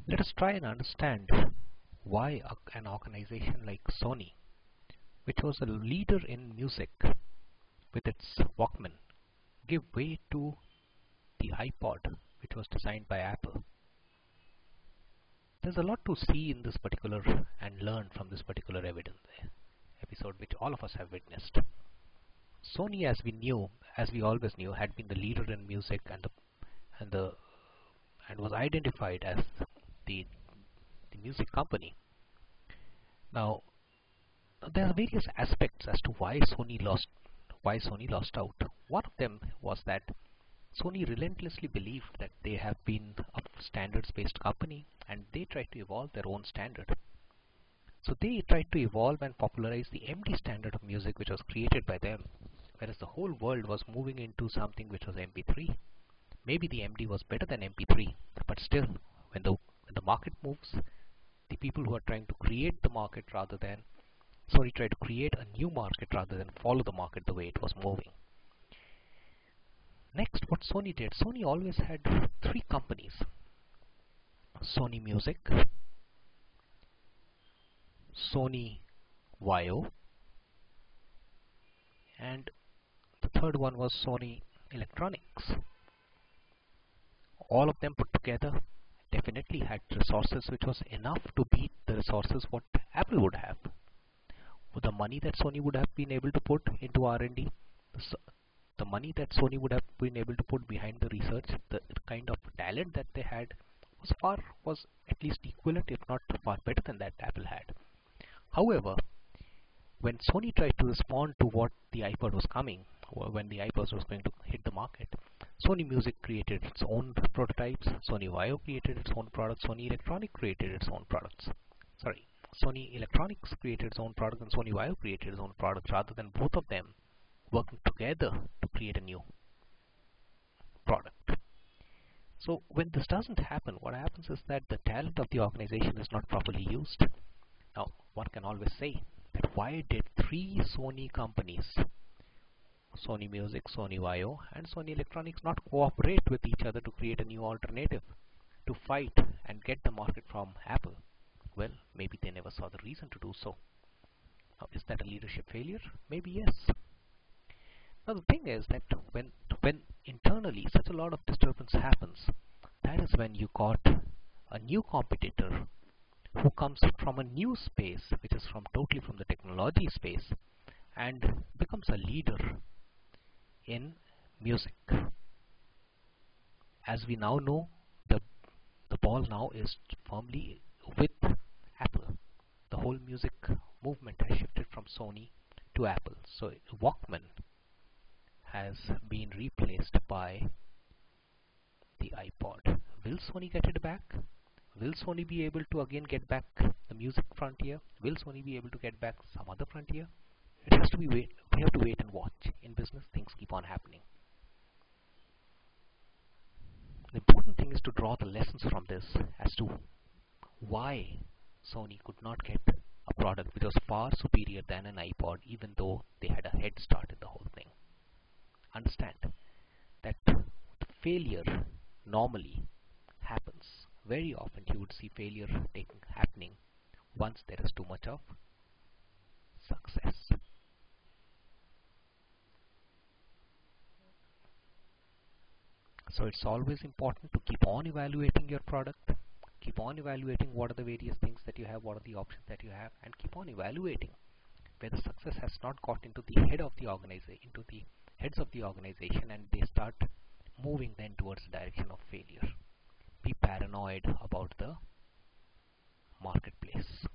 Let us try and understand why an organization like Sony, which was a leader in music with its Walkman, gave way to the iPod, which was designed by Apple. There's a lot to see in this particular and learn from this particular episode, which all of us have witnessed. Sony, as we always knew, had been the leader in music and was identified as the music company. Now, there are various aspects as to why Sony lost out. One of them was that Sony relentlessly believed that they have been a standards-based company and they tried to evolve their own standard. So they tried to evolve and popularize the MD standard of music, which was created by them, whereas the whole world was moving into something which was MP3. Maybe the MD was better than MP3, but still, when the market moves, the people who are trying to create the market rather than try to create a new market rather than follow the market the way it was moving. Next, what Sony did, Sony always had three companies: Sony Music, Sony Vaio, and the third one was Sony Electronics. All of them put together definitely had resources which was enough to beat the resources what Apple would have. With the money that Sony would have been able to put into R&D, the money that Sony would have been able to put behind the research, the kind of talent that they had was at least equivalent, if not far better than that Apple had. However, when Sony tried to respond to what the iPod was coming, or when the iPod was going to hit the market, Sony Music created its own prototypes, Sony Vaio created its own products, Sony Electronics created its own products. Sony Electronics created its own product and Sony Vaio created its own product, rather than both of them working together to create a new product. So when this doesn't happen, what happens is that the talent of the organization is not properly used. Now, one can always say that why did three Sony companies, Sony Music, Sony Vaio, and Sony Electronics, not cooperate with each other to create a new alternative to fight and get the market from Apple? Well, maybe they never saw the reason to do so. Now, is that a leadership failure? Maybe yes. Now, the thing is that when internally such a lot of disturbance happens, that is when you got a new competitor who comes from a new space, which is totally from the technology space, and becomes a leader in music. As we now know, the ball now is firmly with Apple. The whole music movement has shifted from Sony to Apple. So Walkman has been replaced by the iPod. Will Sony get it back? Will Sony be able to again get back the music frontier? Will Sony be able to get back some other frontier? It has to be we have to wait and watch. In business, things keep on happening. The important thing is to draw the lessons from this as to why Sony could not get a product which was far superior than an iPod, even though they had a head start in the whole thing. Understand that failure normally happens. Very often you would see failure happening once there is too much of success. So it's always important to keep on evaluating your product, keep on evaluating what are the various things that you have, what are the options that you have, and keep on evaluating where the success has not got into the heads of the organization, and they start moving then towards the direction of failure. Be paranoid about the marketplace.